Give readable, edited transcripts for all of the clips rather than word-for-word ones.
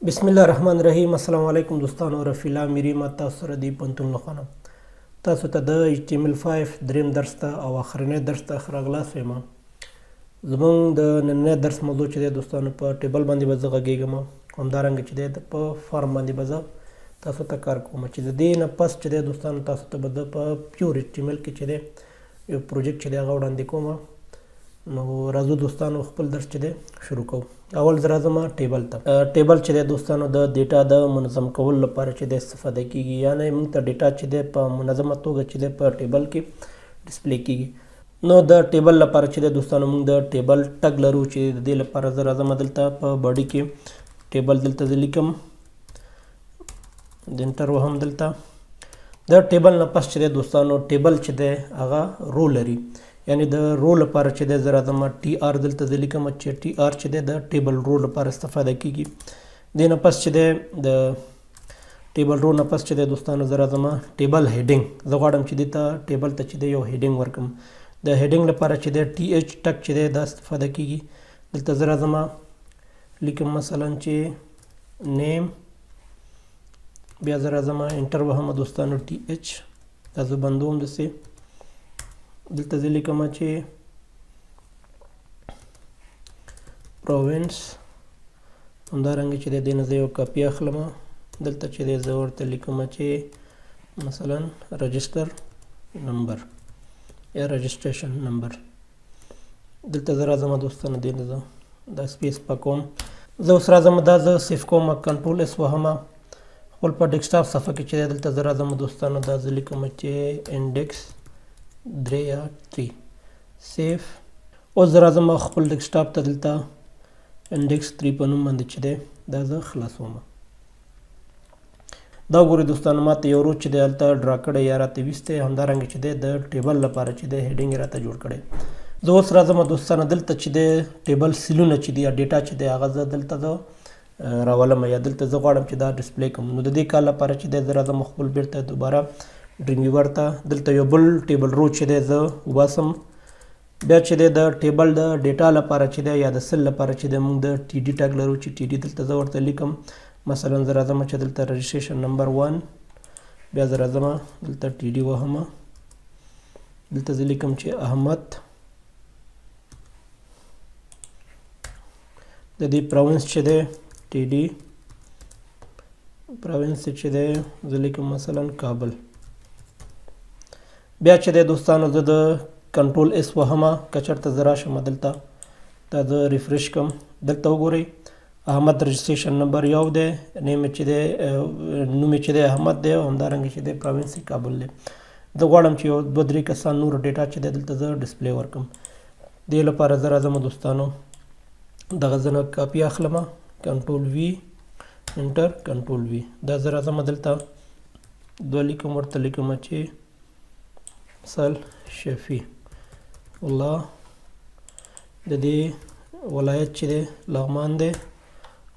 بسم الله الرحمن الرحیم. السلام علیکم دوستانو. رفیلا میری ما تاسو سره دی پنتون لخوانم. تاسو ته د HTML5 دریم درس ته او اخرنی درس ته ښه راغلاست وایم. زموږ د نننی درس موضوع چې دی دوستانو په ټیبل باندې به زه غږیږم، همدارنګه چې دی په فارم باندې به زه تاسو ته کار کوم. چې د دې نه پس چې دی دوستانو تاسو ته به زه په پیور HTML کې چې دی یو پروجیکټ چې دی هغه وړاندې کوم. نو راځو دوستانو خپل درس چې دی شروع کوو. اول زه راځم ټیبل ته. ټیبل چې دی دوستانو د ډیټا د منظم کولو لپاره چې دی استفاده کیږي، یعنی موږ ته ډیټا چې دی په منظمه توګه چې دی په ټیبل کې ډسپلی کیږي. نو د ټیبل لپاره چې دی دوستانو موږ د ټیبل ټګ لرو چې د دې لپاره زه راځم دلته په باډي کې ټیبل دلته زه لیکم، د انټر وهم دلته. د ټیبل نه پس چې دی دوستانو ټیبل چې دی هغه رو لري، یعنی د رو لپاره چې دی زه راځم ټي آر دلته زه لیکم چې ټي آر چې دی د ټیبل رو لپاره استفاده کیږي. دې نه پس چې دی د ټیبل رو نه پس چې دی دوستانو زه راځم ټیبل هیډینګ. زه غواړم چې دې ته ټیبل ته چې دی یو هیډینګ ورکړم. د هیډینګ لپاره چې دی ټي ایچ ټک چې دی دا استفاده کیږي. دلته زه راځم لیکم مثلا چې نیم، بیا زه راځم انټر وهم دوستانو ټي ایچ، دا زه بندوم دسې. دلته زه لیکم چې پروینس، همدارنګه چې د دې نه زه یو کاپي اخلم. دلته چې دی زه ورته لیکم چې مثلا رجسټر نمبر یا رجسټریشن نمبر. دلته زه راځم دوستانو دې نه زه دا سپیس پاکوم. زه اوس راځم دا زه سیف کوم، کنټرول اس وهم خپل په ډیسکټاپ صفحه کې چې دی دلته زه راځم دوستانو دا زه لیکم چې انډیکس 3 یا 3 سیف. اوس زه راځم خپل ډیسکټاپ ته دلته انډیکس 3 په نوم باندې چې دی دا زه خلاصوم. دا ګورئ دوستانو ما ته یو رو چې دی هلته ډرا کړی یا راته ویستی، همدارنګه چې دی د ټیبل لپاره چې دی هیډینګ یې راته جوړ کړی. زه اوس راځم دوستانو دلته چې دی ټیبل سیلونه چې دی یا ډیټا چې دی هغه زه دلته زه راولم یا دلته زه غواړم چې دا ډسپلی کړم. نو د دې کار لپاره چې دی زه راځم خپل بیرته دوباره ډریم ویور ته. دلته یو بل ټیبل رو چې دی زه وباسم. بیا چې دی د ټیبل د ډیټا لپاره چې دی یا د سل لپاره چې دی موږ د ټي ډي ټګ لرو چې ټي ډي دلته زه ورته لیکم. مثلا زه راځم چې دلته رجسټریشن نمبر 1، بیا زه راځم دلته ټي ډي وهم، دلته زه لیکم چې احمد. د دې پروینس چې دی ټي ډي پروینس چې دی زه لیکم مثلا کابل. بیا چې دی دوستانو زه د کنټرول اس وهم که چېرته زه راشم دلته دا زه ریفریش کړم. دلته وګورئ احمد رجسټریشن نمبر 1 دی، نیم چې دی نوم چې دی احمد دی، او همدارنګه چې دی پروینس کابل دی. زه غواړم چې یو 2-3 کسان نور ډیټا چې دی دلته زه ډسپلی ورکړم. دې لپاره زه راځم دوستانو دغه زه نه کاپي اخلم، کنټرول وي انټر کنټرول وي. دا زه راځم دلته 2 لیکم، ورته لیکم چې مثال شفیع الله، د دې ولایت چې دی لغمان دی،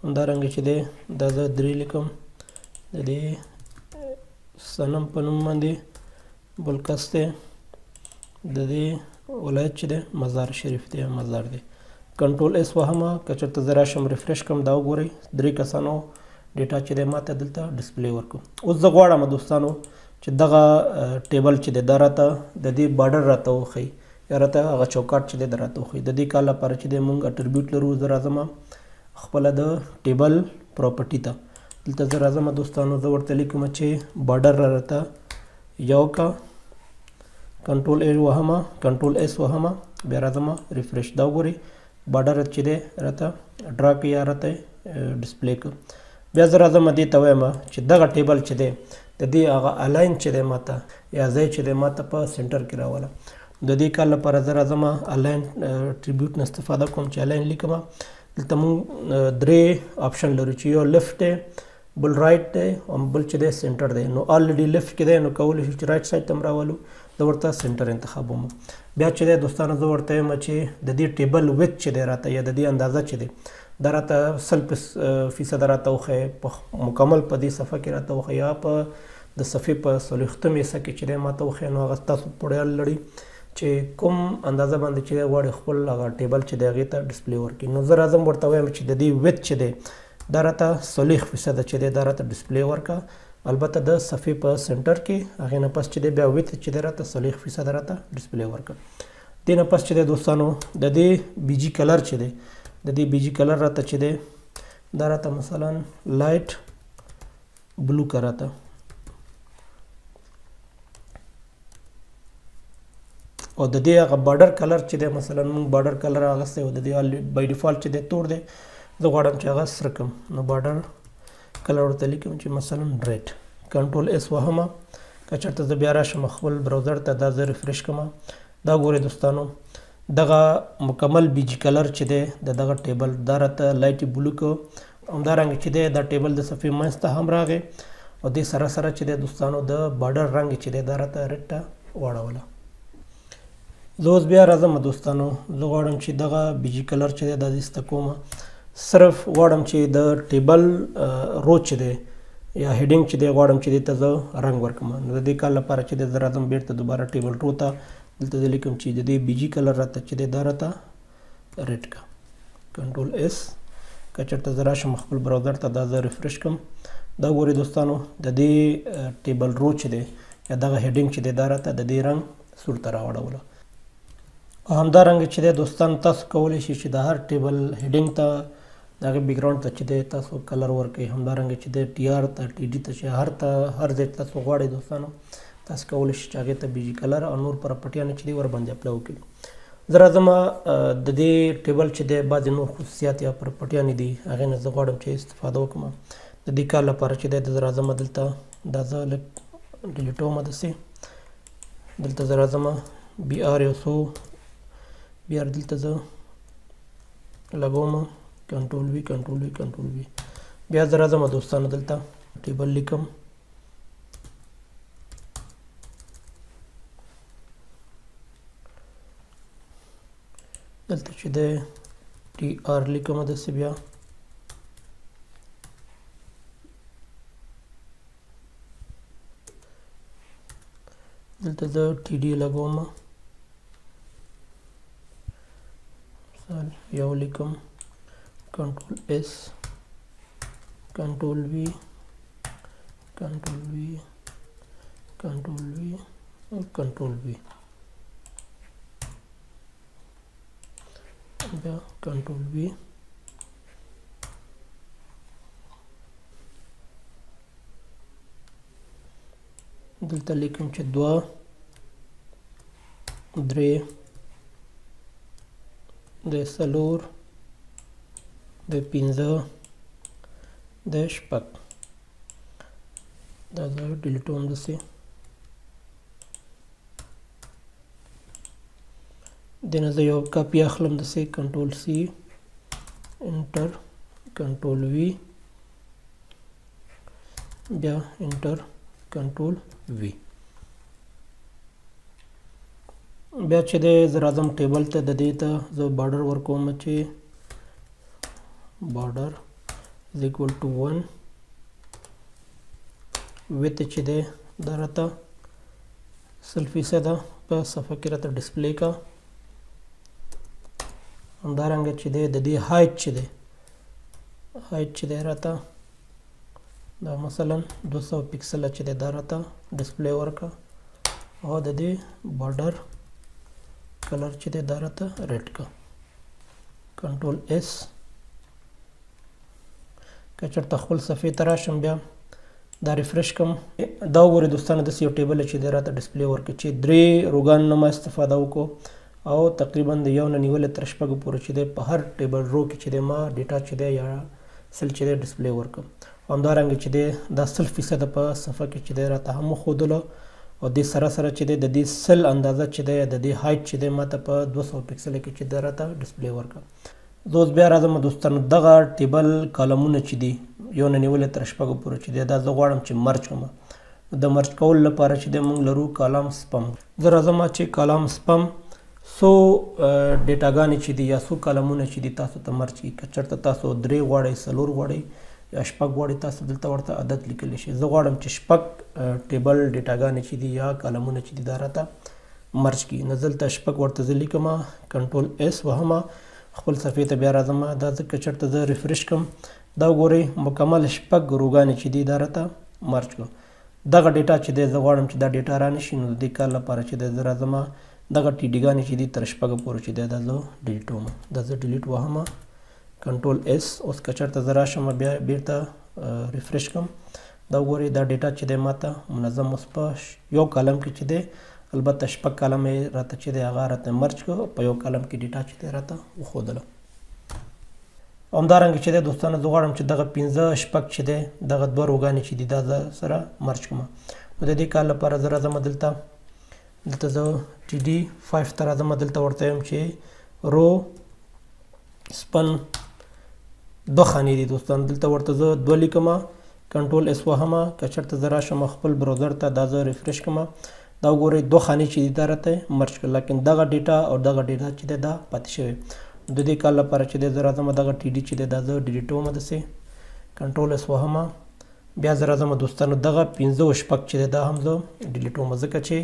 همدارنګه چې دی دا زه 3 لیکم. د دې صنم په نوم باندې بل کس دی، د دې ولایت چې دی مزار شریف دی، مزار دی. کنټرول اس وهم که چېرته زه راشم ریفریش کړم دا وګورئ 3 کسانو ډیټا چې دی ماته دلته ډسپلی ورکړو. اوس زه غواړم دوستانو چې دغه ټیبل چې دی دا راته د دې بارډر راته وښیي یا راته هغه چوکاټ چې دی دا راته وښیي. د دې کار لپاره چې دی موږ اټریبیوټ لرو. زه راځم خپله د ټیبل پراپرټي ته. دلته زه راځم دوستانو زه ورته لیکم چې بارډر راته یو کا، کنټرول ا وهم کنټرول اس وهم، بیا راځم ریفریش. دا وګورئ بارډر چې دی راته ډرا کړي یا راته ډسپلی کړ. بیا زه راځم دې ته وایم چې دغه ټیبل چې دی د دې هغه الاین چې دی ماته یا ځای چې دی ماته په سنټر کې راوله. د دې کار لپاره زه راځم الاین اټریبیوټ نه استفاده کوم چې الاین لیکم. دلته موږ 3 آپشن لرو چې یو لیفټ دی، بل رایټ دی، او بل چې دی سنټر دی. نو الریډي لیفټ کې دی، نو کولی شو چې رایټ سایډ ته م راولو. زه ورته سنټر انتخابوم. بیا چې دی دوستانو زه ورته یم چې د دې ټیبل ویت چې دی راته یا د دې اندازه چې دی دا راته 100% راته وښیي، په مکمل په دې صفحه کې راته وښیي یا په د صفحې په 40 حصه کې چې دی ماته وښیي. نو هغه ستاسو پورې اړه لري چې کوم اندازه باندې چې غواړي خپل هغه ټیبل چې دی هغې ته ډسپلی ورکړي. نو زه راځم ورته وایم چې د دې ویت چې دی دا راته 40% چې دی دا راته ډسپلی ورکا. البته د صفحې په سنټر کې هغې نه پس چې دی بیا ویت چې دی راته 40% راته ډسپلی ورکا. دې نه پس چې دی دوستانو د دې بي جي کلر چې دی د دې بي جي کلر راته چې دی دا راته مثلا لایټ بلو کا راته او د دې هغه بارډر کلر چې دی مثلا موږ بارډر کلر اغستی او د دې بای ډیفالټ چې دی تور دی زه غواړم چې هغه سره کړم نو بارډر کلر ورته لیکم چې مثلا ریډ. کنټرول اس وهمه که چېرته زه بیا راشم خپل براوزر ته دا زه ریفریش کړم دا ګورئ دوستانو دغه مکمل بي جي کلر چې دی د دغه ټیبل دا راته لایټ بلو کو. همدارنګه چې دی دا ټیبل د صفحې منځ ته هم راغی او دې سره سره چې دی دوستانو د بارډر رنګ چې دی دا راته ریډ ته واړوله. زه اوس بیا راځم دوستانو زه غواړم چې دغه بي جي کلر چې دی دا ایسته کوم صرف غواړم چې د ټیبل رو چې دی یا هیډینګ چې دی غواړم چې دې ته زه رنګ ورکړم. نو د دې کار لپاره چې دی زه راځم بیرته دوباره ټیبل رو ته دلته زه لیکم چې د دې بي جي کلر راته چې دی دا راته ریډ کا. کنټرول اس که چېرته زه راشم خپل براوزر ته دا زه ریفریش کړم دا ګورئ دوستانو د دې ټیبل رو چې دی یا دغه هیډینګ چې دی دا راته د دې رنګ سور ته راوړوله. او همدارنګه چې دی دوستانو تاسو کولی شئ چې د هر ټیبل هیډینګ ته د هغې بیکګراونډ ته چې دی تاسو کلر ورکړئ. همدارنګه چې دی ټي آر ته ټي ډي ته چې هر ځای تاسو غواړئ دوستانو تاسو کولی شئ چې هغې ته بي جي کلر او نور پراپرټیانې چې دی ورباندې اپلای وکړئ. زه راځم د دې ټیبل چې دی بعضې نور خصوصیات یا پراپرټیانې دي هغې نه زه غواړم چې استفاده وکړم. د دې کار لپاره چې دی زه راځم دلته دا زه لږ ډیلیټوم داسې دلته زه راځم بي آر یو څو بیا دلته زه لګوم کنټرول وي کنټرول وي کنټرول وي بیا زه راځم دوستانو دلته ټیبل لیکم دلته چې دی ټي آر لیکم داسې بیا دلته زه ټي ډي لګوم مثال یو لیکم کنټرول اس کنټرول وي کنټرول وي کنټرول وي او کنټرول وي بیا کنټرول وي دلته لیکم چې 2 3 د 4 د 5 د 6 دا زه ډیلیټوم داسې دنه زه یو کاپي اخلم داسې کنټرول سی انټر کنټرول وي بیا انټر کنټرول وي بیا چې دی زه راځم ټیبل ته د دې ته زه بارډر ورکوم چې border is equal to 1 width چې دی دا راته 100% په صفحه کې راته ډسپلی کا همدارنګه چې دی د دې هایټ چې دی راته دا مثلا 200 پکسل چې دی دا راته ډسپلی ورکا او د دې بارډر کلر چې دی دا راته ریډ کا کنټرول اس که چېرته خپل صفحې ته راشم بیا دا ریفریش کړم دا وګورئ دوستانو داسې یو ټیبل چې دی راته ډسپلی ورکړي چې 3 روګانو نه ما استفاده وکړو او تقریبا د 1 نه نیولې تر 6 پورې چې دی په هر ټیبل رو کې چې دی ما ډیټا چې دی یا سل چې دی ډسپلی ورکړم همدارنګه چې دی دا 100% په صفحه کې چې دی راته هم وښودلو او دې سره سره چې دی د دې سل اندازه چې دی د دې هایټ چې دی ماته په 200 پکسل کې چې دی راته ډسپلی ورکړه. زه اوس بیا راځم دوستانو دغه ټیبل کالمونه چې دي 1 نه نیولې تر 6 پورې چې دی دا زه غواړم چې مرج کړم. د مرج کولو لپاره چې دی موږ لرو کالم سپم. زه راځم چې کالم سپم څو ډیټاګانې چې دي یا څو کالمونه چې دي تاسو ته مرج کړي که چېرته تاسو 3 غواړئ 4 غواړئ یا 6 غواړئ تاسو دلته ورته عدد لیکلی شي. زه غواړم چې 6 ټیبل ډیټاګانې چې دي یا کالمونه چې دي دا راته مرج کړي. نو دلته 6 ورته زه لیکم کنټرول اس وهم خپل صفحې ته بیا راځم دا که چېرته زه ریفریش کړم دا وګورئ مکمل شپږ روګانې چې دي دا راته مرج کړو. دغه ډیټا چې دی زه غواړم چې دا ډیټا رانشي نو د دې کار لپاره چې دی زه راځم دغه ټي ډي ګانې چې دي تر شپږو پورې چې دی دا زه ډیلیټوم. دا زه ډیلیټ وهم کنټرول اس. اوس که چېرته زه راشم بیا بیرته ریفریش کړم دا وګورئ دا ډیټا چې دی ماته منظم اوس په یو کالم کې چې دی البته شپږ کالم یې راته چې دی هغه راته مرج کړو په یو کالم کې ډیټا چې دی راته وښودله. همدارنګه چې دی دوستانو زه غواړم چې دغه پنځه شپږ چې دی دغه دوه روګانې چې دي دا زه سره مرج کړم. نو د دې کار لپاره زه راځم دلته زه ټي ډي 5 ته راځم دلته ورته وایم چې رو سپن دوه خانې دي دوستان دلته ورته زه دوه لیکم کنټرول اس وهم که چېرته زه راشم خپل براوزر ته دا زه ریفریش کړم دا وګورئ دوه خانې چې دي دا راته مرج کړل لیکن دغه ډیټا او دغه ډیټا چې دی دا پاتې شوی. د دې کار لپاره چې دی زه راځم دغه ټي ډي چې دی دا زه ډیلیټوم داسې کنټرول اس وهم بیا زه راځم دوستانو دغه پنځه شپږ چې دی دا هم زه ډیلیټوم ځکه چې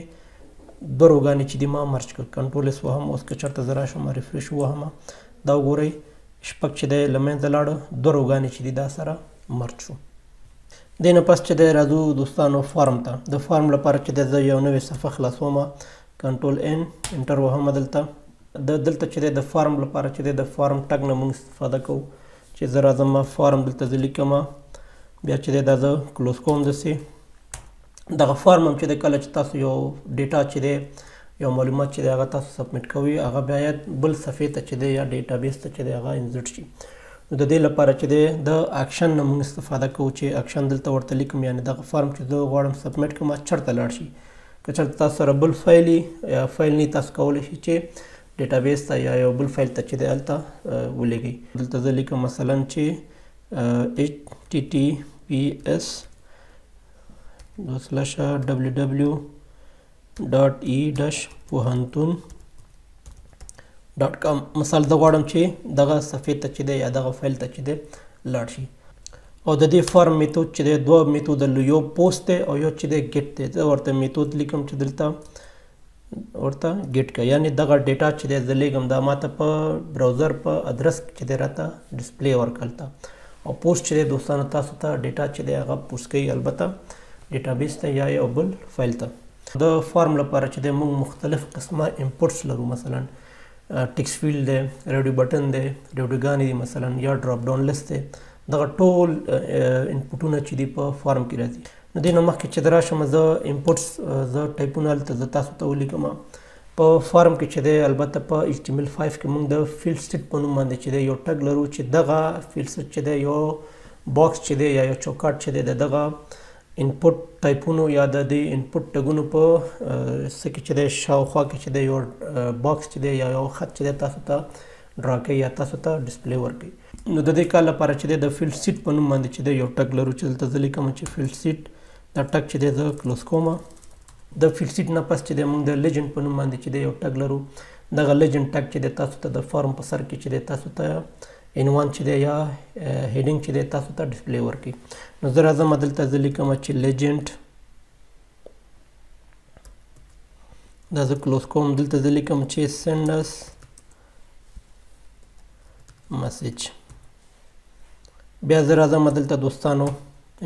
دوه روګانې چې دي ما مرج کړل. کنټرول اس وهم اوس که چېرته زه راشم ریفریش وهم دا وګورئ شپږ چې دی له منځه لاړه دوه روګانې چې دي دا سره مرج شو. دې نه پس چې دی راځو دوستانو فارم ته. د فارم لپاره چې دی زه یو نوې صفحه خلاصوم کنټرول ان انټر وهم دلته چې دی د فارم لپاره چې دی د فارم ټګ نه موږ استفاده کوو چې زه راځم فارم دلته زه لیکم بیا چې دی دا زه کلوز کوم داسې. دغه فارم هم چې دی کله چې تاسو یو ډیټا چې دی یو معلومات چې دی هغه تاسو سبمیټ کوئ هغه باید بل صفحې ته چې دی یا ډیټابیس ته چې دی هغه انزرټ شي. نو د دې لپاره چې دی د اکشن نه موږ استفاده کوو چې اکشن دلته ورته لیکم یعنې دغه فارم چې زه غواړم سبمیټ کړم چېرته لاړ شي. که چېرته تاسو سره بل فایل یا فایل نه تاسو کولی شئ چې ډیټابیس ته یا یو بل فایل ته چې دی هلته ولېږئ. دلته زه لیکم مثلا چې https://www.e-pohantun.com مثال زه غواړم چې دغه صفحې ته چې دی یا دغه فایل ته چې دی لاړ شي. او د دې فارم میتود چې دی دوه میتود یو پوسټ دی او یو چې دی ګیټ دی. زه ورته میتود لیکم چې دلته ورته ګیټ کا یعنی دغه ډیټا چې دی زه لیږم دا ماته په براوزر په ادرس چې دی راته ډسپلی ورکړل او پوسټ چې دی دوستانو تاسو ته ډیټا چې دی هغه پوسټ کوي البته ډیټابیس ته یا یو بل فایل ته. د فارم لپاره چې دی موږ مختلف قسمه انپوټس لرو مثلا ټیکس فیلډ دی ریډیو بټن دی ریډیوګانې دي مثلا یا ډراپ ډاون لیست دی دغه ټول انپوټونه چې دي په فارم کې راځي. نو دې نه مخکې چې زه راشم زه انپوټس زه ټایپونه هلته زه تاسو ته ولیکم په فارم کې چې دی البته په HTML5 کې موږ د فیلډ سیټ په نوم باندې چې دی یو ټګ لرو چې دغه فیلډ سیټ چې دی یو باکس چې دی یا یو چوکاټ چې دی دغه انپوټ ټایپونو یا د دې انپوټ ټګونو په څه کې چې دی شاوخوا کې چې دی یو باکس چې دی یا یو خط چې دی تاسو ته ډرا کوي یا تاسو ته ډسپلی ورکوي. نو د دې کار لپاره چې دی د فیلډ سیټ په نوم باندې چې دی یو ټګ لرو چې دلته زه لیکم چې فیلډ سیټ دا ټګ چې دی زه کلوز کوم. د فیلډ سیټ نه پس چې دی موږ د لیجنډ په نوم باندې چې دی یو ټګ لرو دغه لیجنډ ټګ چې دی تاسو ته د فارم په سر کې چې دی تاسو ته عنوان چې دی یا هیډینګ چې دی تاسو ته ډسپلی ورکوي. نو زه راځم دلته زه لیکم چې لیجنډ دا زه کلوز کوم. دلته زه لیکم چې سینډ اس مسیج. بیا زه راځم دلته دوستانو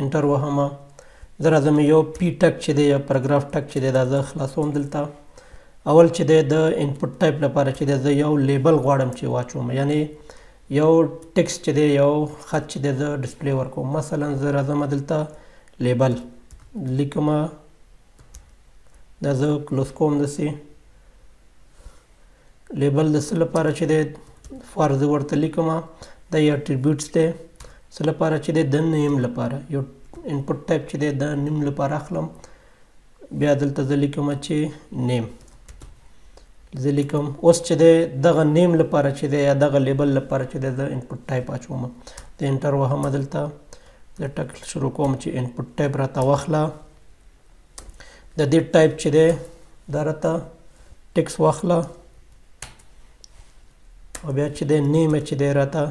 انټر وهم زه راځم یو پی ټګ چې دی یا پاراګراف ټګ چې دی دا زه خلاصوم. دلته اول چې دی د انپوټ ټایپ لپاره چې دی زه یو لیبل غواړم چې واچوم یعنی یو ټیکسټ چې دی یو خط چې دی زه ډسپلی ورکوم. مثلا زه راځم دلته لیبل لیکم دا زه کلوز کوم داسې. لیبل د څه لپاره چې دی فار زه ورته لیکم دا یو اټریبیوټس دی څه لپاره چې دی د نیم لپاره یو انپوټ ټایپ چې دی د نیم لپاره اخلم. بیا دلته زه لیکم چې نیم زه لیکم. اوس چې دی دغه نیم لپاره چې دی یا دغه لیبل لپاره چې دی زه انپوټ ټایپ اچوم. د انټر وهم دلته زه ټک شروع کوم چې انپوټ ټایپ راته واخله. د دې ټایپ چې دی دا راته ټیکس واخله او بیا چې دی نیم چې دی راته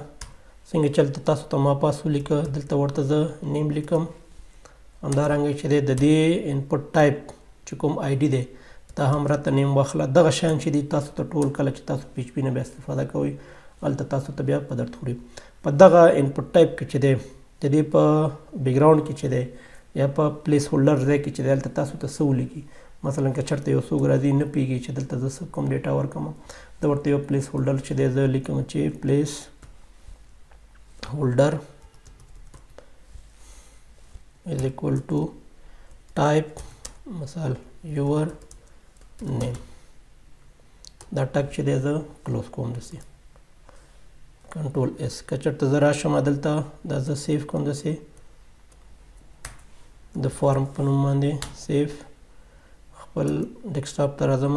څنګه چلته تاسو ته ما پاس ولیکه دلته ورته زه نیم لیکم. همدارنګه چې دی د دې انپوټ ټایپ چې کوم آی ډي دی دا هم راته نیم واخله. دغه شیان چې دي تاسو ته ټول کله چې تاسو PHP نه بیا استفاده کوئ هلته تاسو ته بیا په درد خوري. په دغه انپوټ ټایپ کې چې دی د دې په بیکګراوند کې چې دی یا په پلیس هولډر ځای کې چې دی هلته تاسو ته څه ولیکي. مثلا که چېرته یو څوک راځي نه پوهېږي چې دلته زه څه کوم ډیټا ورکړم، زه ورته یو پلیس هولډر چې دی زه لیکم چې پلیس هولډر is equal to type مثال your name. دا ټک چې دی زه کلوز کوم داسې کنټرول اس. که چېرته زه راشم دلته دا زه سیف کوم داسې د فارم په نوم باندې سیف خپل ډیسکټاپ ته راځم،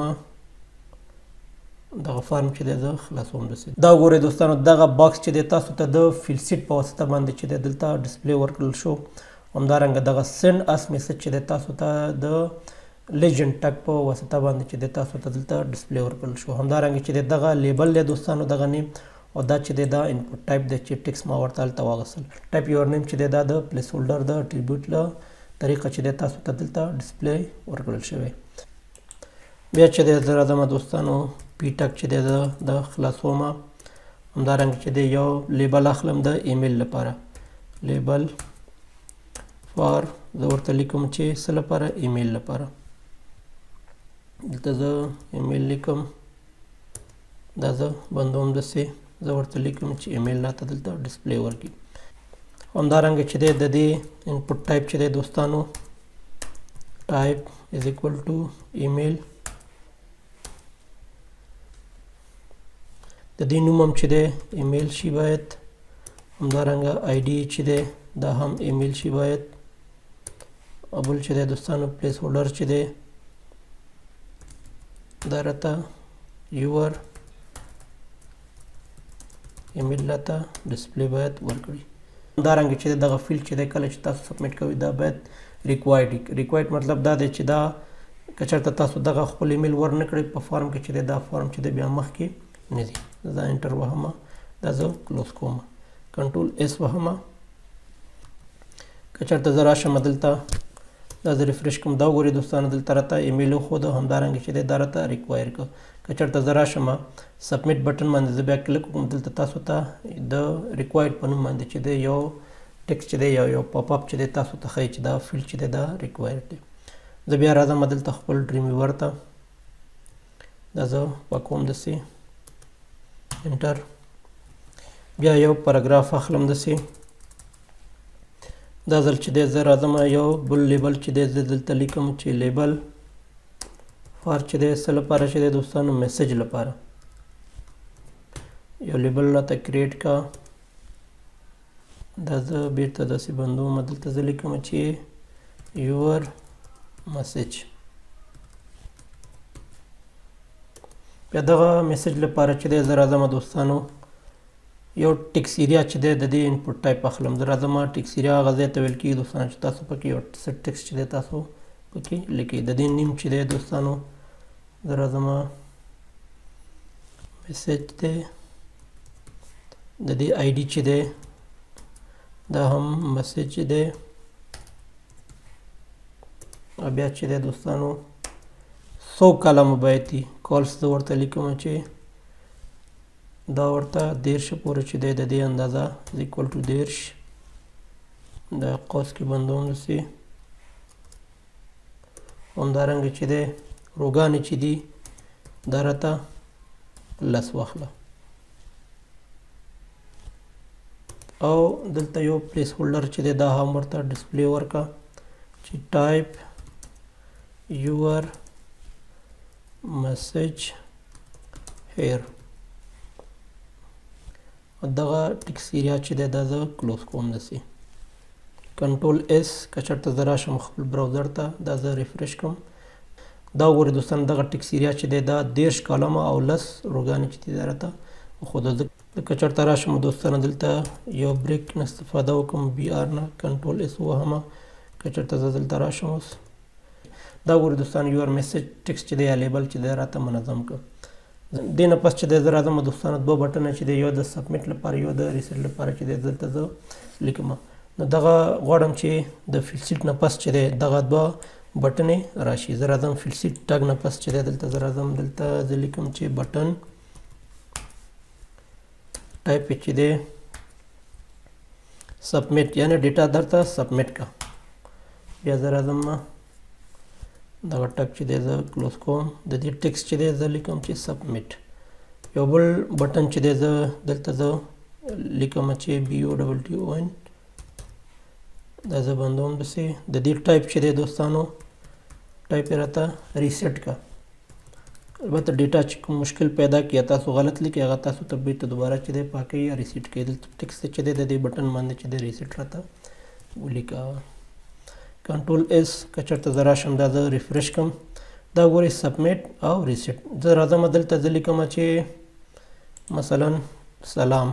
دغه فارم چې دی زه خلاصوم داسې. دا وګورئ دوستانو دغه باکس چې دی تاسو ته د فیل سیټ په واسطه باندې چې دی دلته ډسپلی ورکړل شو. همدارنګه دغه سینډ اس میسج چې دی تاسو ته د لیجنډ ټک په واسطه باندې چې دی تاسو ته دلته ډسپلی ورکړل شو. همدارنګه چې دی دغه لیبل دی دوستانو دغه نیم او دا چې دی دا انپوټ ټایپ دی چې ټیکس ما ورته هلته واغوستل. ټایپ یور نیم چې دی دا د پلیس هولډر د اټریبیوټ له طریقه چې دی تاسو ته دلته ډسپلی ورکړل شوی. بیا چې دی زه راځم دوستانو پی ټک چې دی زه د خلاصوم. همدارنګه چې دی یو لیبل اخلم د ایمیل لپاره، لیبل فار زه ورته لیکم چې څه لپاره، ایمیل لپاره. دلته زه ایمیل لیکم، دا زه بندوم داسې، زه ورته لیکم چې ایمیل راته دلته ډسپلی ورکړي. همدارنګه چې دی د دې انپوټ ټایپ چې دی دوستانو ټایپ از اکول ټو ایمیل. د دې نوم هم چې دی ایمیل شي باید. همدارنګه آی ډي چې دی دا هم ایمیل شي باید. او بل چې دی دوستانو پلیس هولډر چې دی دا راته یور ایمیل راته ډسپلی باید ورکړي. همدارنګه چې دغه فیلډ چې دی کله چې تاسو سبمیټ کوئ دا باید ریکوایرډ مطلب دا دی چې دا که چېرته تاسو دغه خپل ایمیل ور نه کړئ په فارم کې چې دی دا فارم چې دی بیا مخکې نه ځي. دا انټر وهم، دا زه کلوز کوم، کنټرول اس وهم. که چېرته زه راشم دلته دا زه ریفریش کوم، دا وګورئ دوستانو دلته راته ایمیل وښوده. همدارنګه چې دی دا راته ریکوایر کړه. که چېرته زه راشم سبمیټ بټن باندې زه بیا کلیک وکړم، دلته تاسو ته د ریکوایرډ په نوم باندې چې دی یو ټیکس چې دی یو پاپ اپ چې دی تاسو ته ښایي چې دا فیلډ چې دی دا ریکوایرډ دی. زه بیا راځم دلته خپل ډریم ویور ته، دا زه پاکوم داسې انټر. بیا یو پاراګراف اخلم داسې، دا ځل چې دی زه راځم یو بل لیبل چې دی زه دلته لیکم چې لیبل فار چې دی څه لپاره چې دی دوستانو میسج لپاره. یو لیبل راته کریټ کا، دا زه بیرته داسې بندوم، دلته زه لیکم چې یور میسج. بیا دغه میسج لپاره چې دی زه راځم دوستانو یو ټیکس ایریا چې دی د دې انپوټ ټایپ اخلم. زه راځم ټیکس ایریا هغه ځای ته ویل کېږي دوستانو چې تاسو پکې یو څه ټیکس چې دی تاسو پکې لیکئ. د دې نیم چې دی دوستانو زه راځم میسج دی، د دې آی ډي چې دی دا هم میسج دی. بیا چې دی دوستانو 100 کلمه باید دي کالس زه ورته لیکم چې دا ورته 13 پورې چې دی د دې اندازه از ایکول ټو 13 د قوس کې بندوم داسې. همدارنګه چې دی روګانې چې دي دا راته 10 واخله. او دلته یو پلیس هولډر چې دی دا هم ورته ډسپلی ورکړه چې ټایپ یور میسج هیر. دغه ټیکس ایریا چې دی دا زه کلوز کوم داسې کنټرول اس. که چېرته زه راشم خپل براوزر ته دا زه ریفریش کوم، دا وګورئ دوستان دغه ټیکس ایریا چې دی دا 13 کالمه او 10 روګانې چې دي دا راته وښودل. که چېرته راشم دوستانو دلته یو بریک نه استفاده وکړم بي آر نه، کنټرول اس ووهمه. که چېرته زه دلته راشم اوس دا وګورئ دوستانو یور میسج ټیکس چې دی یا لیبل چې دی راته منظم کړ. دې نه پس چې دی زه راځم دوستانو 2 بټنه چې دی یو د سبمیټ لپاره یو د ریسیټ لپاره چې دی دلته زه لیکم. نو دغه غواړم چې د فیل سیټ نه پس چې دی دغه 2 بټنې راشي. زه راځم فیل سیټ ټګ نه پس چې دی دلته زه راځم دلته زه لیکم چې بټن ټایپ چې دی سبمیټ یعنی ډیټا درته سبمیټ کا. بیا زه راځم دغه ټک چې دی زه کلوز کوم. د دې ټیکسټ چې دی زه لیکم چې سبمیټ. یو بل بټن چې دی زه دلته زه لیکم چې BOTTON دا زه بندوم داسې. د دې ټایپ چې دی دوستانو ټایپ یې راته ریسیټ کا. البته ډیټا چې کوم مشکل پیدا کړي تاسو غلط لیکئ هغه تاسو ته بیرته دوباره چې دی پاکوي یا ریسیټ کوي. دلته ټیکسټ چې دی د دې بټن باندې چې دی ریسیټ راته ولیکه. کنټرول اس که چېرته زه راشم دا زه ریفریش کړم دا ګورئ سبمیټ او ریسیټ. زه راځم دلته زه لیکم چې مثلا سلام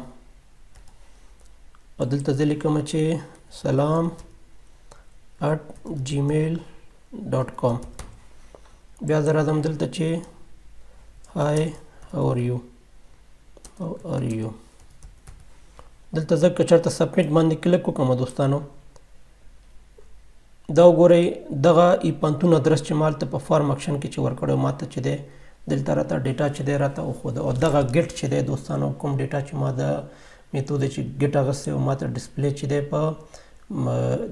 او دلته زه لیکم چې salam@gmail.com. بیا زه راځم دلته چې hi how are you دلته زه که چېرته سبمیټ باندې کلیک وکړم دوستانو دا وګورئ دغه ای5 ادرس چې مالته په فارم اکشن کې چې ورکړی ماته چې دی دلته راته ډیټا چې دی راته وښوده او دغه ګیټ چې دی دوستانو کوم ډیټا چې ما د میتود چې ګیټ اغوستی او ماته ډسپلی چې دی په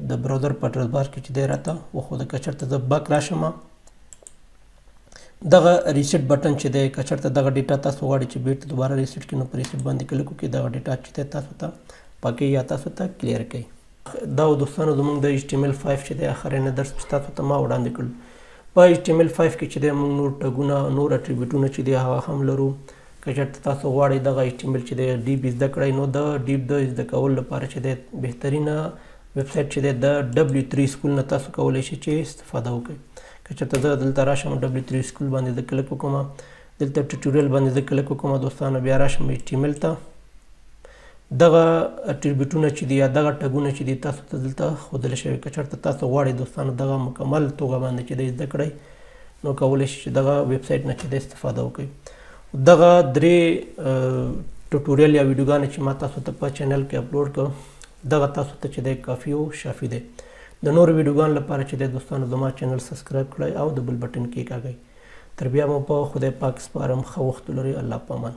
د براوزر په اډرس بار کې چې دی راته وښوده. که چېرته زه بک راشم دغه ریسیټ بټن چې دی که چېرته دغه ډیټا تاسو غواړئ چې بیرته دوباره ریسیټ کړئ نو په ریسیټ باندې کلیک وکړئ دغه ډیټا چې دی تاسو ته پاکوي یا تاسو ته کلیر کوي. دا دوستانو زموږ د HTML5 چې دی اخرنی درس چې تاسو ته ما وړاندې کړل. په HTML5 کې چې دی موږ نور ټګونه نور اټریبیوټونه چې دی هغه هم لرو. که چېرته تاسو غواړئ دغه HTML چې دی ډیپ زده کړئ نو د ډیپ د زده کولو لپاره چې دی بهترینه ویبسایټ چې دی د W3 سکول نه تاسو کولی شئ چې استفاده وکړئ. که چېرته زه دلته راشم W3 سکول باندې زه کلیک وکړم دلته ټیوټوریل باندې زه کلیک وکړم دوستانو بیا راشم HTML ته دغه اټریبیوټونه چې دي یا دغه ټګونه چې دي تاسو ته دلته ښودل شوي. که چېرته تاسو غواړئ دوستانو دغه مکمل توګه باندې چې دی زده کړئ نو کولی شئ چې دغه ویبسایټ نه چې دی استفاده وکړئ. دغه درې ټوټوریل یا ویډیوګانې چې ما تاسو ته په چینل کې اپلوډ کړ دغه تاسو ته چې دی کافي او شافي دی. د نورو ویډیوګانو لپاره چې دی دوستانو زما چینل سبسکرایب کړئ او د بل بټن کې کاږئ. تر بیا مو په خدای پاک سپارم. ښه وخت ولرئ. الله پامان.